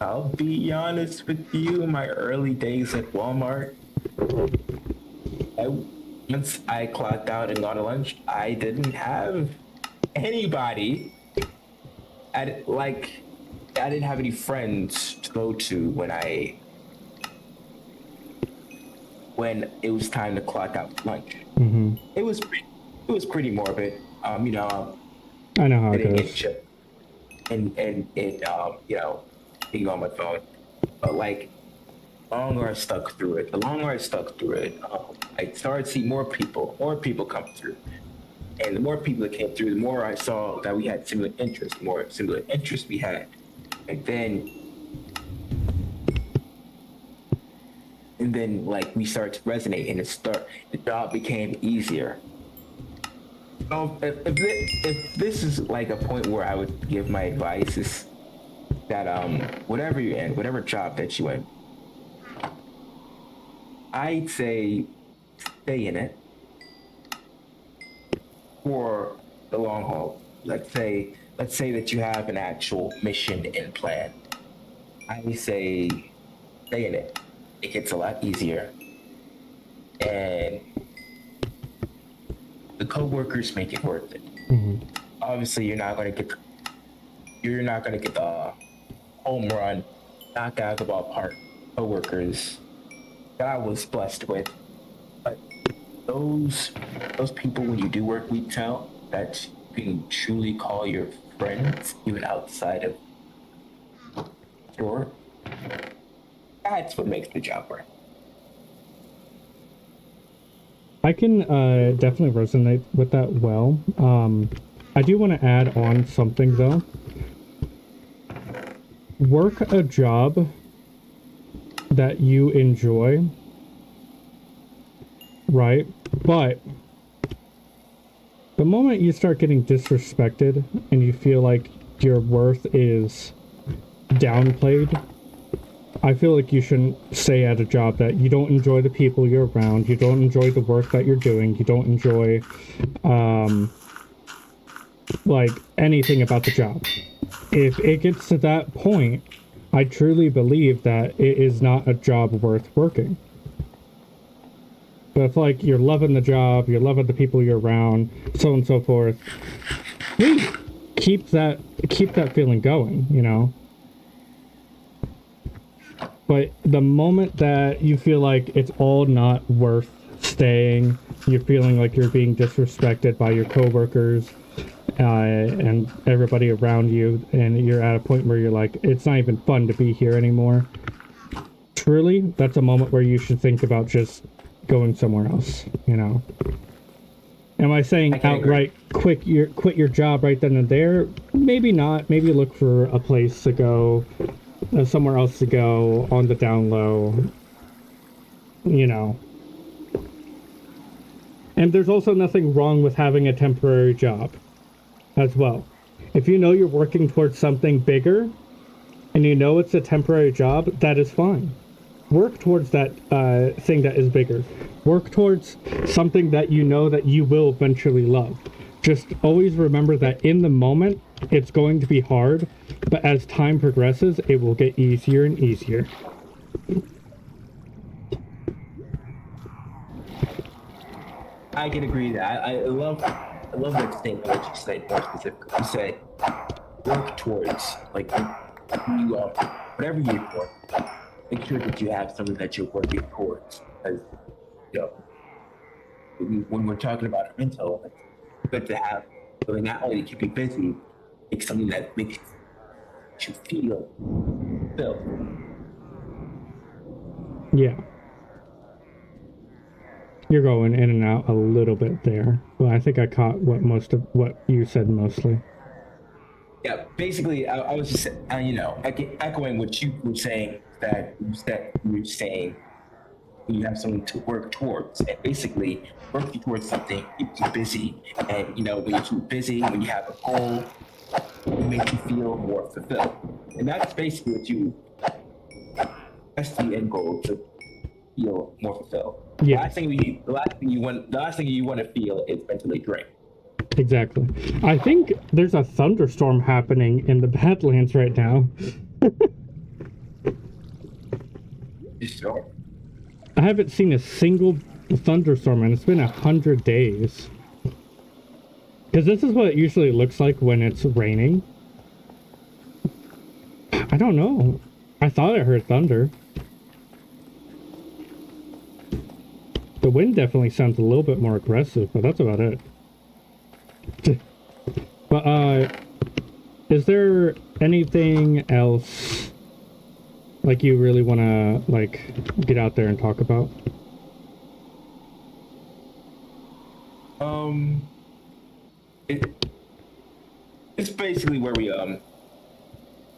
I'll be honest with you. In my early days at Walmart, I, once I clocked out and got to lunch, I didn't have anybody. Like, I didn't have any friends to go to when it was time to clock out for lunch. Hmm. It was it was pretty morbid. I know how it Sitting and goes. chill and being on my phone, but like the longer I stuck through it, I started to see more people come through. And the more people that came through, the more I saw that we had similar interests, more similar interests we had. And then like we started to resonate and the job became easier. So if this is like a point where I would give my advice is that whatever you're in, whatever job that you in, I'd say stay in it for the long haul. Let's say that you have an actual mission and plan. I say stay in it. It gets a lot easier, and the coworkers make it worth it. Hmm. Obviously, you're not gonna get the home run, knock out of the ballpark coworkers that I was blessed with, but those those people when you do work retail that you can truly call your friends even outside of your, that's what makes the job work. I can definitely resonate with that well. I do want to add on something though. Work a job that you enjoy, right? But the moment you start getting disrespected and you feel like your worth is downplayed, I feel like you shouldn't stay at a job that you don't enjoy the people you're around, you don't enjoy the work that you're doing, you don't enjoy like anything about the job. If it gets to that point, I truly believe that it is not a job worth working. But if like you're loving the job, you're loving the people you're around, so on and so forth, please keep that feeling going, you know. But the moment that you feel like it's all not worth staying, you're feeling like you're being disrespected by your coworkers and everybody around you, and you're at a point where you're like, it's not even fun to be here anymore. Truly, that's a moment where you should think about just going somewhere else, you know. Am I saying I can outright quit your job right then and there? Maybe not. Maybe look for a place to go, somewhere else to go on the down low. You know. And there's also nothing wrong with having a temporary job as well. If you know you're working towards something bigger and you know it's a temporary job, that is fine. Work towards that thing that is bigger. Work towards something that you know that you will eventually love. Just always remember that in the moment, it's going to be hard, but as time progresses, it will get easier and easier. I can agree that I love that statement that you said more specifically. You said work towards like you are whatever you're for. Make sure that you have something that you're working towards. Because you know, when we're talking about mental, it's good to have something not only to keep you busy, it's something that makes you feel fulfilled. Yeah. You're going in and out a little bit there. Well, I think I caught what you said mostly. Yeah, basically, I was just echoing what you were saying that you were saying you have something to work towards, and basically working towards something keeps you busy. And when you keep busy, when you have a goal, it makes you feel more fulfilled. And that's basically that's the end goal, to feel more fulfilled. Yeah. The last thing you want to feel is mentally drained. Exactly. I think there's a thunderstorm happening in the Badlands right now. Sure. I haven't seen a single thunderstorm, and it's been 100 days. Because this is what it usually looks like when it's raining. I don't know. I thought I heard thunder. The wind definitely sounds a little bit more aggressive, but that's about it. But, is there anything else, like, you really want to, like, get out there and talk about? It's basically where we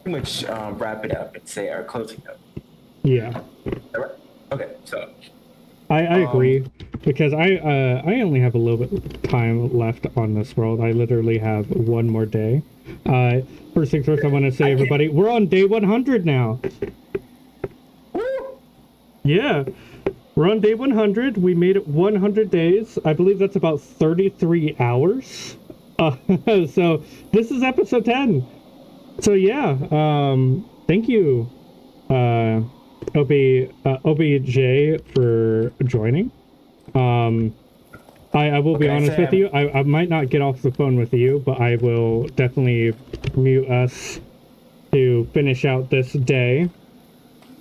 pretty much wrap it up and say our closing note. Yeah. All right. Okay, so I agree, because I only have a little bit of time left on this world. I literally have one more day. First things first, I want to say, everybody, we're on day 100 now. Yeah, we're on day 100. We made it 100 days. I believe that's about 33 hours. So this is episode 10. So yeah, thank you, OBJ, for joining. I will be honest with you. I might not get off the phone with you, but I will definitely mute us to finish out this day.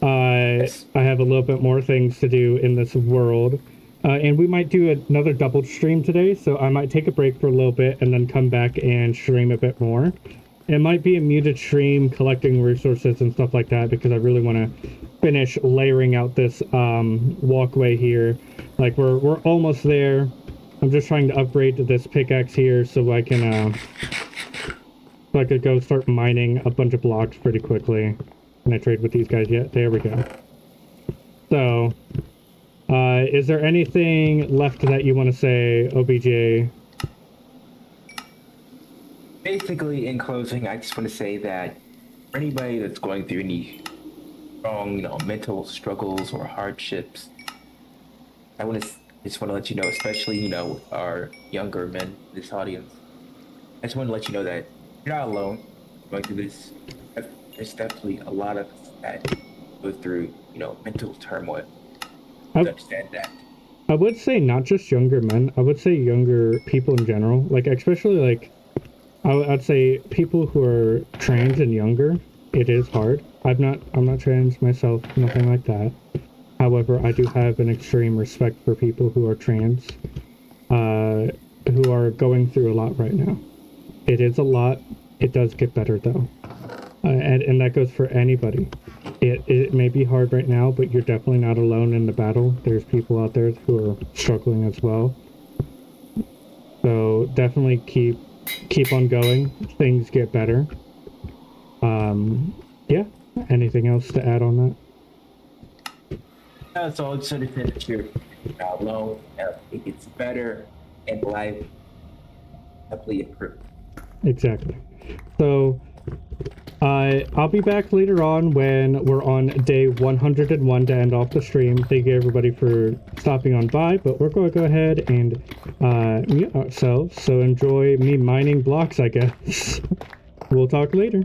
Yes. I have a little bit more things to do in this world. And we might do another double stream today, so I might take a break for a little bit and then come back and stream a bit more. It might be a muted stream, collecting resources and stuff like that, because I really want to finish layering out this walkway here. Like, we're almost there. I'm just trying to upgrade to this pickaxe here so I can go start mining a bunch of blocks pretty quickly. Can I trade with these guys yet? There we go. So, is there anything left that you want to say, OBJ? Basically, in closing, I just want to say that for anybody that's going through any strong, mental struggles or hardships, I just want to let you know, especially, with our younger men in this audience, I just want to let you know that you're not alone going through this. There's definitely a lot of us that go through, mental turmoil. I understand that. I would say not just younger men. I would say younger people in general. Like, especially, like, I'd say people who are trans and younger. It is hard. I'm not trans myself, nothing like that. However, I do have an extreme respect for people who are trans, who are going through a lot right now. It is a lot. It does get better though, and that goes for anybody. It may be hard right now, but you're definitely not alone in the battle. There's people out there who are struggling as well. So definitely keep on going. Things get better. Yeah. Anything else to add on that? So it's sort of that you're not alone. It gets better, and life happily improved. Exactly. So I'll be back later on when we're on day 101 to end off the stream. Thank you everybody for stopping on by, but we're going to go ahead and mute ourselves. So enjoy me mining blocks, I guess. We'll talk later.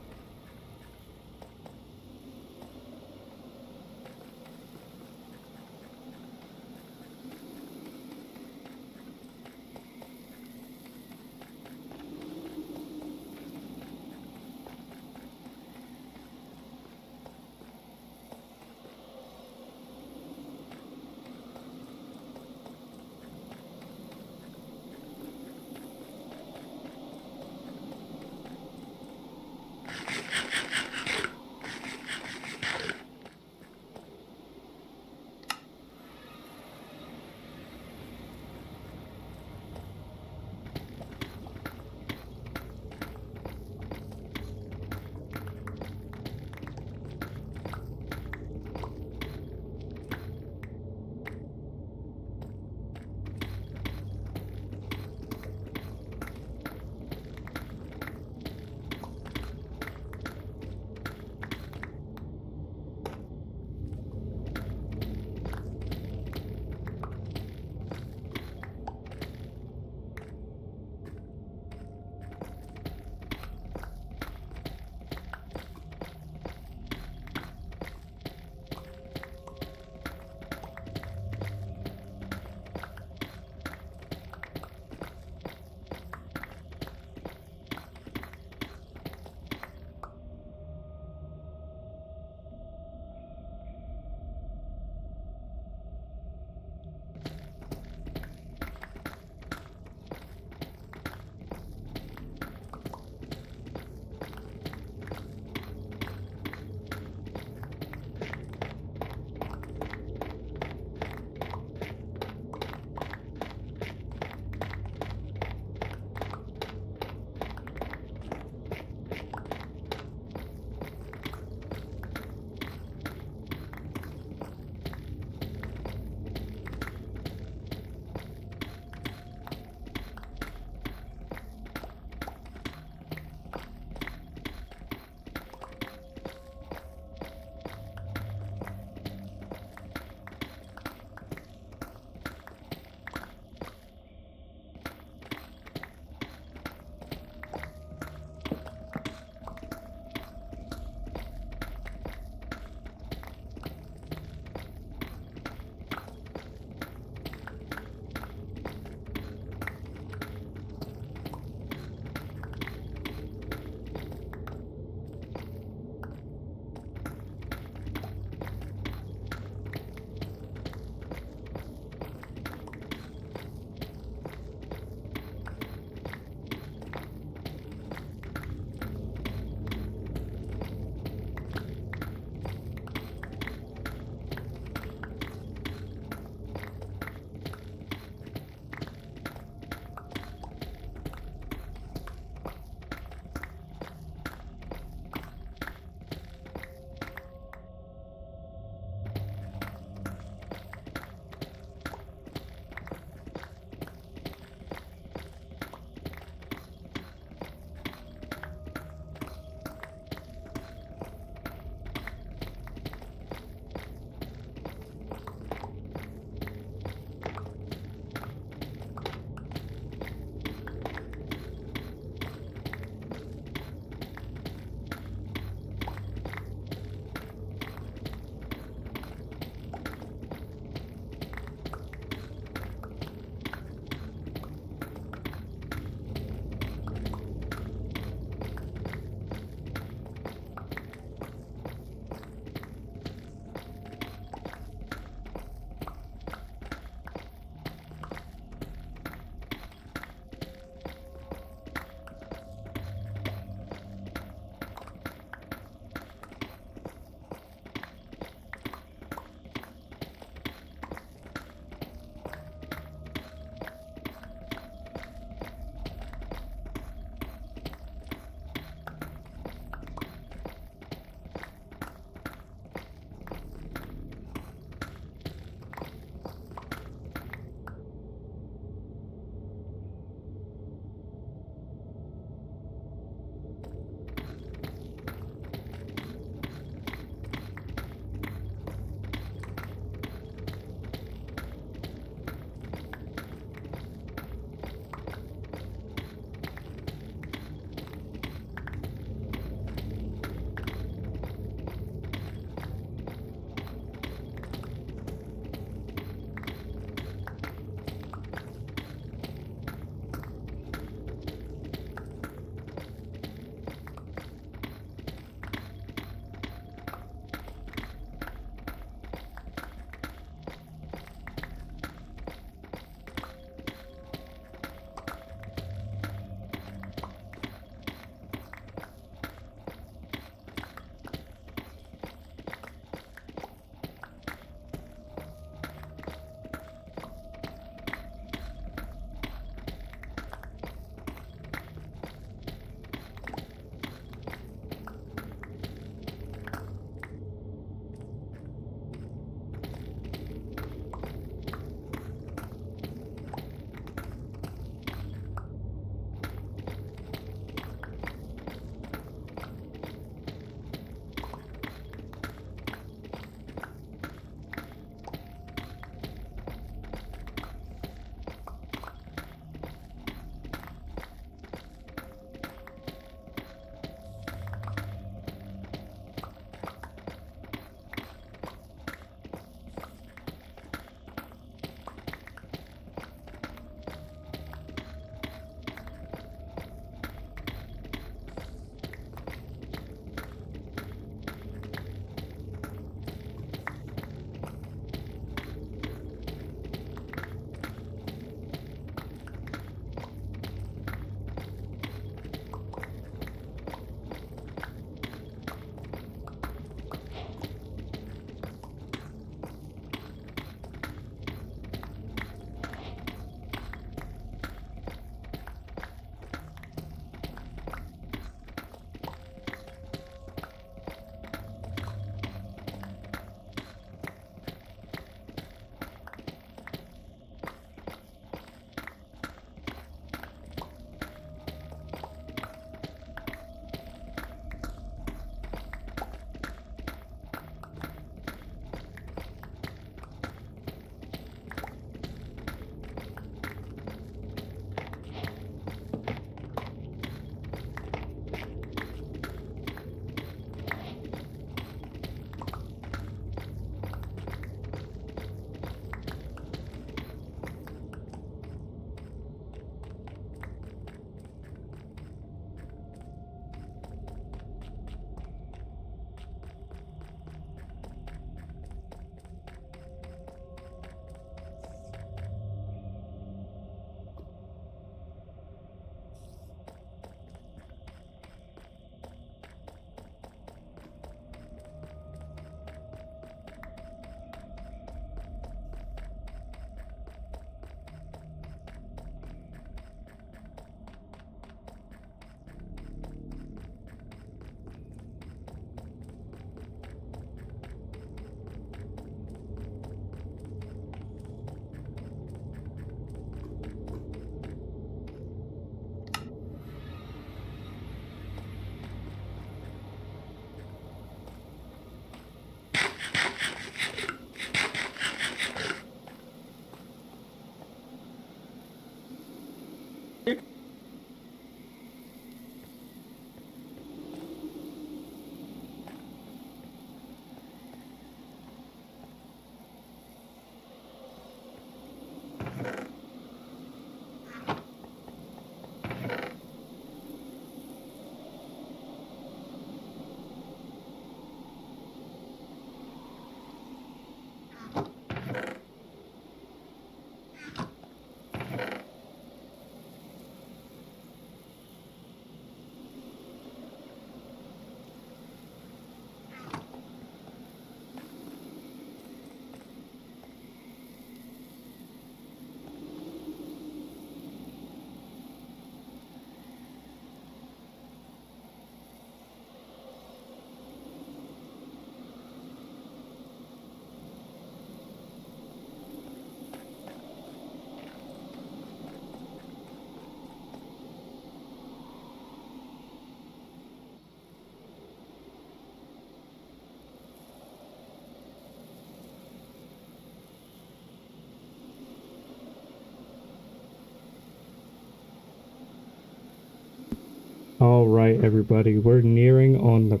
All right, everybody, we're nearing on the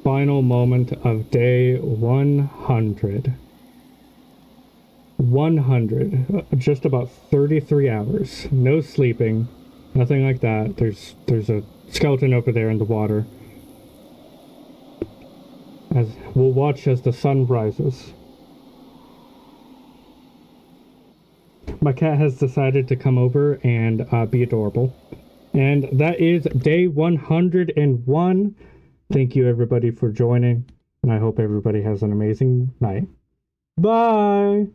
final moment of day 100. 100, just about 33 hours. No sleeping, nothing like that. There's a skeleton over there in the water. As we'll watch as the sun rises. My cat has decided to come over and be adorable. And that is day 101. Thank you, everybody, for joining. And I hope everybody has an amazing night. Bye!